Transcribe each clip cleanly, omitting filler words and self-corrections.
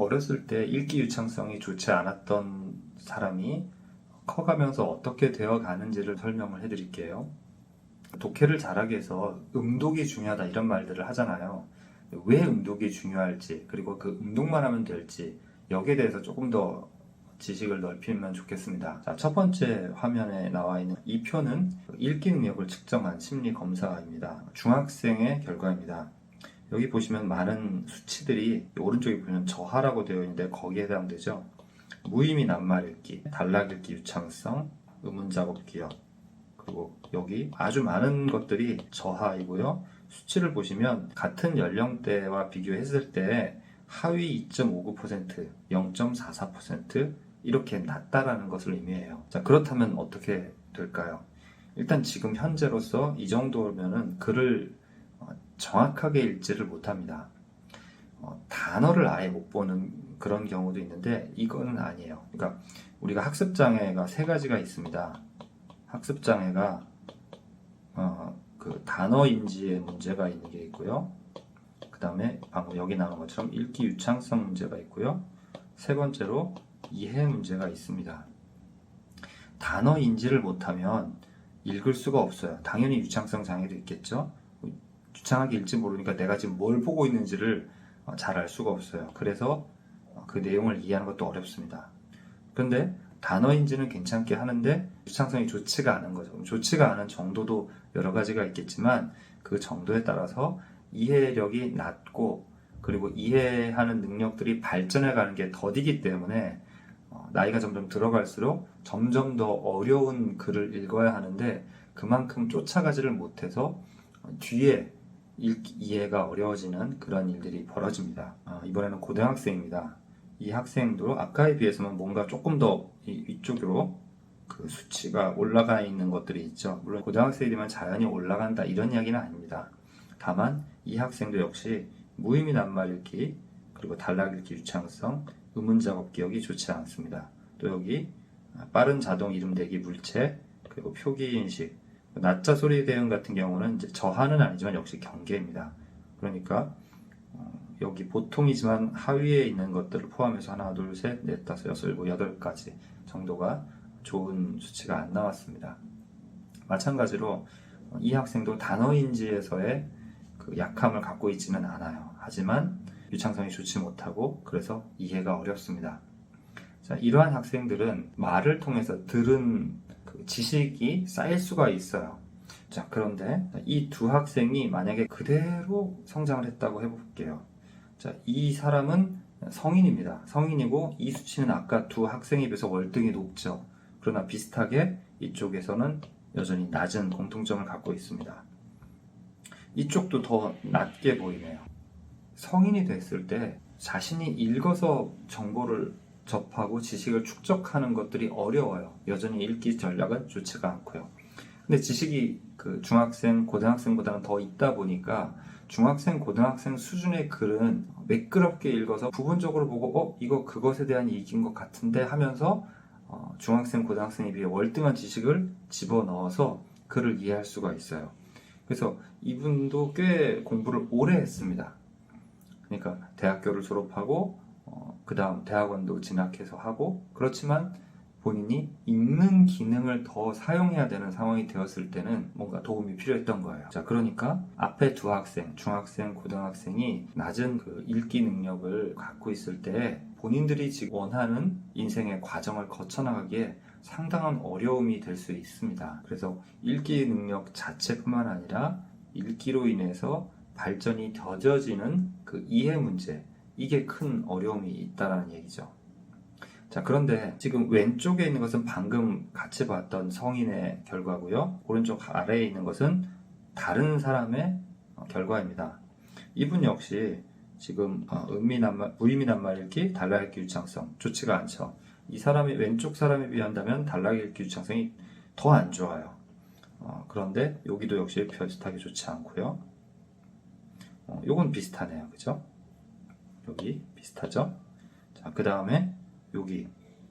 어렸을 때 읽기 유창성이 좋지 않았던 사람이 커가면서 어떻게 되어 가는지를 설명을 해드릴게요. 독해를 잘하기 위해서 음독이 중요하다 이런 말들을 하잖아요. 왜 음독이 중요할지, 그리고 그 음독만 하면 될지, 여기에 대해서 조금 더 지식을 넓히면 좋겠습니다. 자, 첫 번째 화면에 나와 있는 이 표는 읽기 능력을 측정한 심리 검사입니다. 중학생의 결과입니다. 여기 보시면 많은 수치들이 오른쪽에 보면 저하라고 되어 있는데 거기에 해당되죠. 무의미 낱말 읽기, 단락 읽기 유창성, 의문 작업 기억, 그리고 여기 아주 많은 것들이 저하이고요. 수치를 보시면 같은 연령대와 비교했을 때 하위 2.59%, 0.44% 이렇게 낮다라는 것을 의미해요. 자, 그렇다면 어떻게 될까요? 일단 지금 현재로서 이 정도면은 글을 정확하게 읽지를 못합니다. 단어를 아예 못 보는 그런 경우도 있는데 이거는 아니에요. 그러니까 우리가 학습장애가 세 가지가 있습니다. 학습장애가 그 단어 인지에 문제가 있는 게 있고요. 그 다음에 방금 여기 나온 것처럼 읽기 유창성 문제가 있고요. 세 번째로 이해 문제가 있습니다. 단어 인지를 못하면 읽을 수가 없어요. 당연히 유창성 장애도 있겠죠. 유창하게 읽지 모르니까 내가 지금 뭘 보고 있는지를 잘 알 수가 없어요. 그래서 그 내용을 이해하는 것도 어렵습니다. 그런데 단어 인지는 괜찮게 하는데 유창성이 좋지가 않은 거죠. 좋지가 않은 정도도 여러 가지가 있겠지만 그 정도에 따라서 이해력이 낮고 그리고 이해하는 능력들이 발전해 가는 게 더디기 때문에 나이가 점점 들어갈수록 점점 더 어려운 글을 읽어야 하는데 그만큼 쫓아가지를 못해서 뒤에 이해가 어려워지는 그런 일들이 벌어집니다. 이번에는 고등학생입니다. 이 학생도 아까에 비해서는 뭔가 조금 더 위쪽으로 그 수치가 올라가 있는 것들이 있죠. 물론 고등학생이면 자연히 올라간다 이런 이야기는 아닙니다. 다만 이 학생도 역시 무의미 낱말 읽기 그리고 단락 읽기 유창성, 의문 작업 기억이 좋지 않습니다. 또 여기 빠른 자동 이름 대기 물체 그리고 표기 인식, 낮자 소리 대응 같은 경우는 이제 저하는 아니지만 역시 경계입니다. 그러니까 여기 보통이지만 하위에 있는 것들을 포함해서 하나, 둘, 셋, 넷, 다섯, 여섯, 일곱, 여덟 가지 정도가 좋은 수치가 안 나왔습니다. 마찬가지로 이 학생도 단어인지에서의 그 약함을 갖고 있지는 않아요. 하지만 유창성이 좋지 못하고 그래서 이해가 어렵습니다. 자, 이러한 학생들은 말을 통해서 들은 그 지식이 쌓일 수가 있어요. 자, 그런데 이 두 학생이 만약에 그대로 성장을 했다고 해볼게요. 자, 이 사람은 성인입니다. 성인이고 이 수치는 아까 두 학생에 비해서 월등히 높죠. 그러나 비슷하게 이쪽에서는 여전히 낮은 공통점을 갖고 있습니다. 이쪽도 더 낮게 보이네요. 성인이 됐을 때 자신이 읽어서 정보를 접하고 지식을 축적하는 것들이 어려워요. 여전히 읽기 전략은 좋지가 않고요. 근데 지식이 그 중학생, 고등학생보다는 더 있다 보니까 중학생, 고등학생 수준의 글은 매끄럽게 읽어서 부분적으로 보고 이거 그것에 대한 얘기인 것 같은데 하면서 중학생, 고등학생에 비해 월등한 지식을 집어넣어서 글을 이해할 수가 있어요. 그래서 이분도 꽤 공부를 오래 했습니다. 그러니까 대학교를 졸업하고 그 다음 대학원도 진학해서 하고 그렇지만 본인이 읽는 기능을 더 사용해야 되는 상황이 되었을 때는 뭔가 도움이 필요했던 거예요. 자, 그러니까 앞에 두 학생, 중학생, 고등학생이 낮은 그 읽기 능력을 갖고 있을 때 본인들이 지금 원하는 인생의 과정을 거쳐나가기에 상당한 어려움이 될 수 있습니다. 그래서 읽기 능력 자체뿐만 아니라 읽기로 인해서 발전이 더뎌지는 그 이해 문제, 이게 큰 어려움이 있다는 얘기죠. 자, 그런데 지금 왼쪽에 있는 것은 방금 같이 봤던 성인의 결과고요. 오른쪽 아래에 있는 것은 다른 사람의 결과입니다. 이분 역시 지금 무의미 낱말 읽기, 단락 읽기 유창성 좋지가 않죠. 이 사람이 왼쪽 사람에 비한다면 단락 읽기 유창성이 더 안 좋아요. 그런데 여기도 역시 비슷하게 좋지 않고요. 요건 비슷하네요. 그죠? 여기 비슷하죠? 자, 그 다음에 여기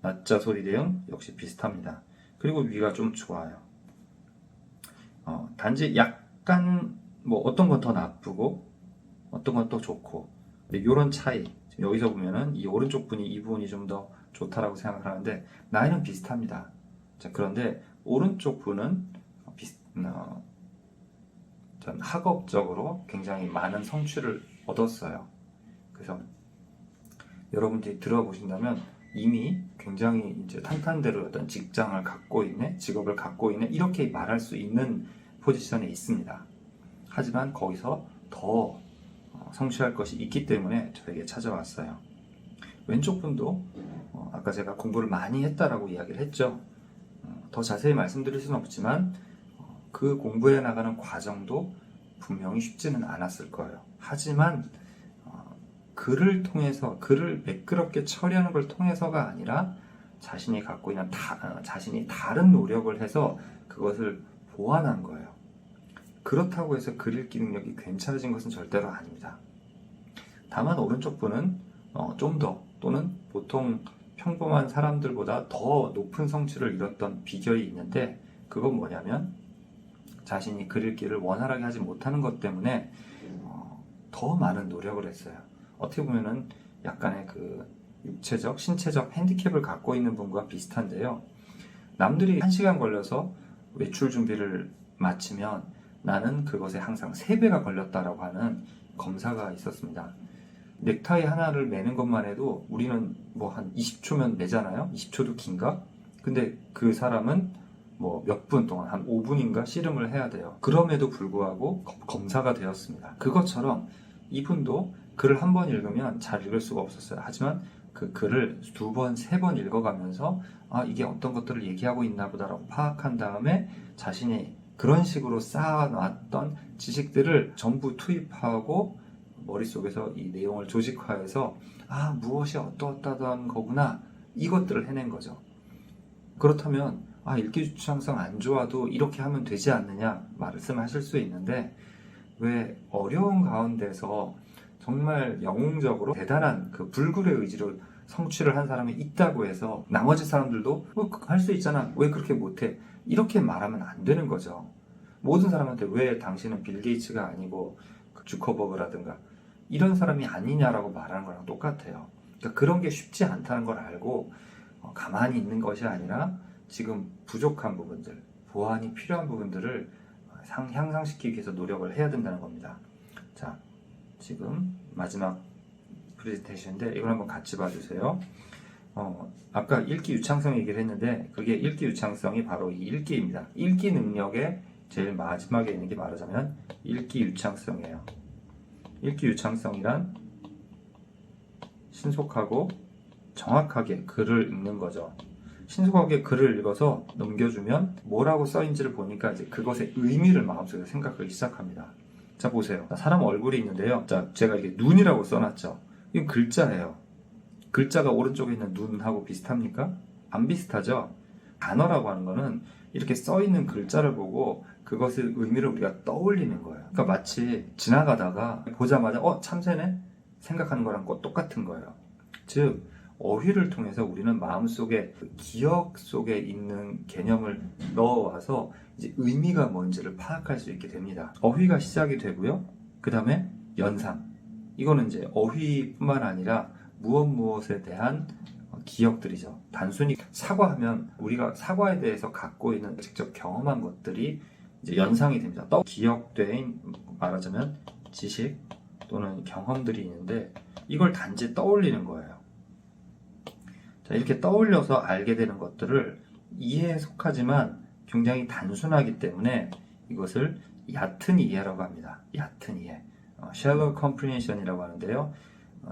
낮자 소리 대응 역시 비슷합니다. 그리고 위가 좀 좋아요. 단지 약간 뭐 어떤 건 더 나쁘고 어떤 건 더 좋고 근데 요런 차이 여기서 보면은 이 오른쪽 분이 이 부분이 좀 더 좋다라고 생각을 하는데 나이는 비슷합니다. 자, 그런데 오른쪽 분은 전 학업적으로 굉장히 많은 성취를 얻었어요. 그래서 여러분들이 들어보신다면 이미 굉장히 이제 탄탄대로 어떤 직장을 갖고 있네, 직업을 갖고 있네, 이렇게 말할 수 있는 포지션에 있습니다. 하지만 거기서 더 성취할 것이 있기 때문에 저에게 찾아왔어요. 왼쪽 분도 아까 제가 공부를 많이 했다라고 이야기를 했죠. 더 자세히 말씀드릴 수는 없지만 그 공부해 나가는 과정도 분명히 쉽지는 않았을 거예요. 하지만 글을 통해서, 글을 매끄럽게 처리하는 걸 통해서가 아니라 자신이 갖고 있는 자신이 다른 노력을 해서 그것을 보완한 거예요. 그렇다고 해서 글 읽기 능력이 괜찮아진 것은 절대로 아닙니다. 다만 오른쪽 분은 좀 더, 또는 보통 평범한 사람들보다 더 높은 성취를 이뤘던 비결이 있는데, 그건 뭐냐면 자신이 글 읽기를 원활하게 하지 못하는 것 때문에 더 많은 노력을 했어요. 어떻게 보면은 약간의 그 육체적, 신체적 핸디캡을 갖고 있는 분과 비슷한데요. 남들이 1시간 걸려서 외출 준비를 마치면 나는 그것에 항상 3배가 걸렸다라고 하는 검사가 있었습니다. 넥타이 하나를 매는 것만 해도 우리는 뭐 한 20초면 매잖아요. 20초도 긴가? 근데 그 사람은 뭐 몇 분 동안, 한 5분인가 씨름을 해야 돼요. 그럼에도 불구하고 검사가 되었습니다. 그것처럼 이분도 글을 한 번 읽으면 잘 읽을 수가 없었어요. 하지만 그 글을 2번, 3번 읽어가면서 이게 어떤 것들을 얘기하고 있나 보다라고 파악한 다음에 자신이 그런 식으로 쌓아놨던 지식들을 전부 투입하고 머릿속에서 이 내용을 조직화해서 무엇이 어떠어떠한 거구나, 이것들을 해낸 거죠. 그렇다면 읽기 주창성 안 좋아도 이렇게 하면 되지 않느냐 말씀하실 수 있는데, 왜 어려운 가운데서 정말 영웅적으로 대단한 그 불굴의 의지로 성취를 한 사람이 있다고 해서 나머지 사람들도 할 수 있잖아, 왜 그렇게 못해, 이렇게 말하면 안 되는 거죠. 모든 사람한테 왜 당신은 빌 게이츠가 아니고 주커버그라든가 이런 사람이 아니냐라고 말하는 거랑 똑같아요. 그러니까 그런 게 쉽지 않다는 걸 알고 가만히 있는 것이 아니라 지금 부족한 부분들, 보완이 필요한 부분들을 향상시키기 위해서 노력을 해야 된다는 겁니다. 자, 지금 마지막 프레젠테이션인데 이걸 한번 같이 봐주세요. 아까 읽기 유창성 얘기를 했는데, 그게 읽기 유창성이 바로 이 읽기입니다. 읽기 능력의 제일 마지막에 있는 게 말하자면 읽기 유창성이에요. 읽기 유창성이란 신속하고 정확하게 글을 읽는 거죠. 신속하게 글을 읽어서 넘겨주면 뭐라고 써있는지를 보니까 이제 그것의 의미를 마음속에 생각하기 시작합니다. 자, 보세요. 사람 얼굴이 있는데요. 자, 제가 이게 눈이라고 써놨죠. 이건 글자예요. 글자가 오른쪽에 있는 눈하고 비슷합니까? 안 비슷하죠? 단어라고 하는 거는 이렇게 써있는 글자를 보고 그것의 의미를 우리가 떠올리는 거예요. 그러니까 마치 지나가다가 보자마자 참새네? 생각하는 거랑 똑같은 거예요. 즉, 어휘를 통해서 우리는 마음속에 기억 속에 있는 개념을 넣어와서 이제 의미가 뭔지를 파악할 수 있게 됩니다. 어휘가 시작이 되고요. 그 다음에 연상. 이거는 이제 어휘뿐만 아니라 무엇에 대한 기억들이죠. 단순히 사과하면 우리가 사과에 대해서 갖고 있는 직접 경험한 것들이 이제 연상이 됩니다. 기억된, 말하자면 지식 또는 경험들이 있는데 이걸 단지 떠올리는 거예요. 자, 이렇게 떠올려서 알게 되는 것들을 이해에 속하지만 굉장히 단순하기 때문에 이것을 얕은 이해라고 합니다. 얕은 이해. shallow comprehension이라고 하는데요.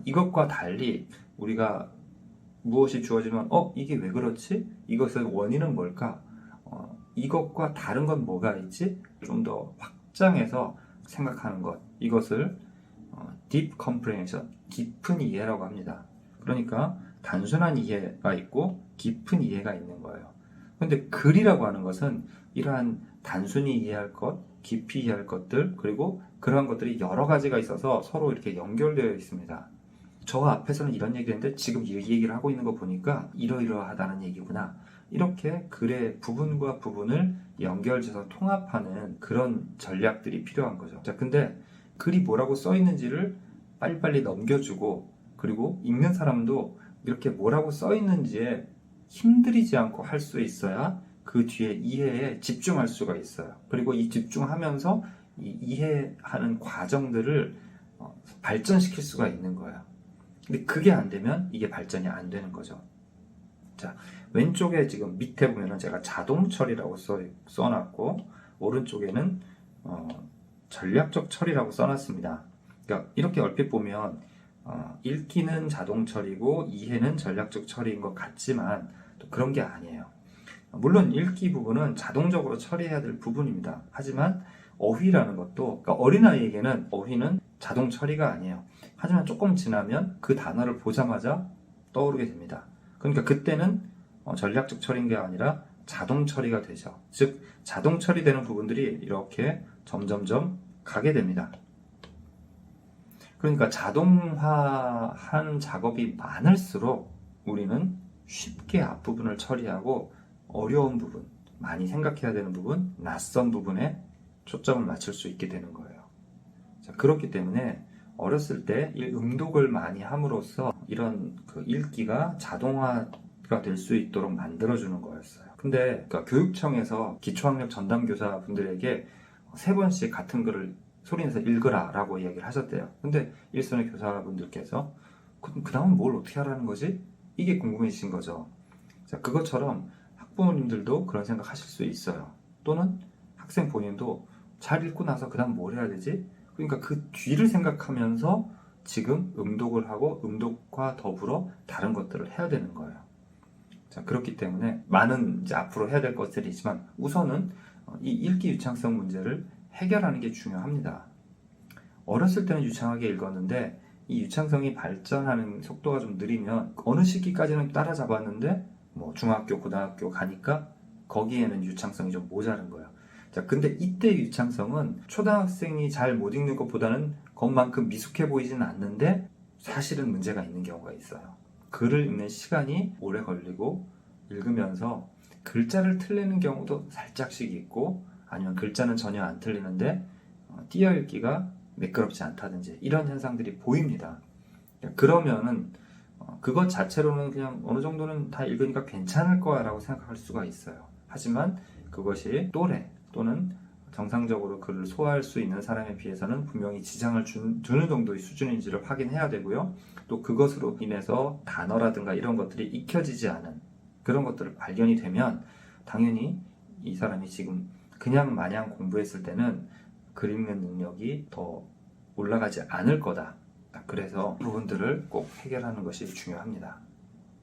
이것과 달리 우리가 무엇이 주어지면 이게 왜 그렇지? 이것의 원인은 뭘까? 이것과 다른 건 뭐가 있지? 좀 더 확장해서 생각하는 것. 이것을 deep comprehension, 깊은 이해라고 합니다. 그러니까 단순한 이해가 있고 깊은 이해가 있는 거예요. 그런데 글이라고 하는 것은 이러한 단순히 이해할 것, 깊이 이해할 것들, 그리고 그러한 것들이 여러 가지가 있어서 서로 이렇게 연결되어 있습니다. 저 앞에서는 이런 얘기를 했는데 지금 이 얘기를 하고 있는 거 보니까 이러이러하다는 얘기구나. 이렇게 글의 부분과 부분을 연결해서 통합하는 그런 전략들이 필요한 거죠. 자, 근데 글이 뭐라고 써 있는지를 빨리빨리 넘겨주고 그리고 읽는 사람도 이렇게 뭐라고 써 있는지에 힘들이지 않고 할 수 있어야 그 뒤에 이해에 집중할 수가 있어요. 그리고 이 집중하면서 이 이해하는 과정들을 발전시킬 수가 있는 거예요. 근데 그게 안 되면 이게 발전이 안 되는 거죠. 자, 왼쪽에 지금 밑에 보면은 제가 자동 처리라고 써놨고, 오른쪽에는 전략적 처리라고 써놨습니다. 그러니까 이렇게 얼핏 보면 읽기는 자동 처리고 이해는 전략적 처리인 것 같지만 또 그런 게 아니에요. 물론 읽기 부분은 자동적으로 처리해야 될 부분입니다. 하지만 어휘라는 것도, 그러니까 어린아이에게는 어휘는 자동 처리가 아니에요. 하지만 조금 지나면 그 단어를 보자마자 떠오르게 됩니다. 그러니까 그때는 전략적 처리인 게 아니라 자동 처리가 되죠. 즉 자동 처리되는 부분들이 이렇게 점점점 가게 됩니다. 그러니까 자동화한 작업이 많을수록 우리는 쉽게 앞부분을 처리하고 어려운 부분, 많이 생각해야 되는 부분, 낯선 부분에 초점을 맞출 수 있게 되는 거예요. 자, 그렇기 때문에 어렸을 때 음독을 많이 함으로써 이런 그 읽기가 자동화가 될 수 있도록 만들어주는 거였어요. 근데 그러니까 교육청에서 기초학력 전담교사 분들에게 3번씩 같은 글을 소리내서 읽으라 라고 이야기를 하셨대요. 근데 일선의 교사분들께서 그 다음은 뭘 어떻게 하라는 거지? 이게 궁금해지신 거죠. 자, 그것처럼 학부모님들도 그런 생각 하실 수 있어요. 또는 학생 본인도 잘 읽고 나서 그 다음 뭘 해야 되지? 그러니까 그 뒤를 생각하면서 지금 음독을 하고 음독과 더불어 다른 것들을 해야 되는 거예요. 자, 그렇기 때문에 많은 이제 앞으로 해야 될 것들이 있지만 우선은 이 읽기 유창성 문제를 해결하는 게 중요합니다. 어렸을 때는 유창하게 읽었는데 이 유창성이 발전하는 속도가 좀 느리면 어느 시기까지는 따라잡았는데 뭐 중학교, 고등학교 가니까 거기에는 유창성이 좀 모자른 거예요. 자, 근데 이때 유창성은 초등학생이 잘 못 읽는 것보다는 그것만큼 미숙해 보이지는 않는데 사실은 문제가 있는 경우가 있어요. 글을 읽는 시간이 오래 걸리고 읽으면서 글자를 틀리는 경우도 살짝씩 있고 아니면 글자는 전혀 안 틀리는데 띄어읽기가 매끄럽지 않다든지 이런 현상들이 보입니다. 그러면은 그것 자체로는 그냥 어느 정도는 다 읽으니까 괜찮을 거야 라고 생각할 수가 있어요. 하지만 그것이 또래 또는 정상적으로 글을 소화할 수 있는 사람에 비해서는 분명히 지장을 주는 정도의 수준인지를 확인해야 되고요. 또 그것으로 인해서 단어라든가 이런 것들이 익혀지지 않은 그런 것들을 발견이 되면 당연히 이 사람이 지금 그냥 마냥 공부했을 때는 글 읽는 능력이 더 올라가지 않을 거다. 그래서 부분들을 꼭 해결하는 것이 중요합니다.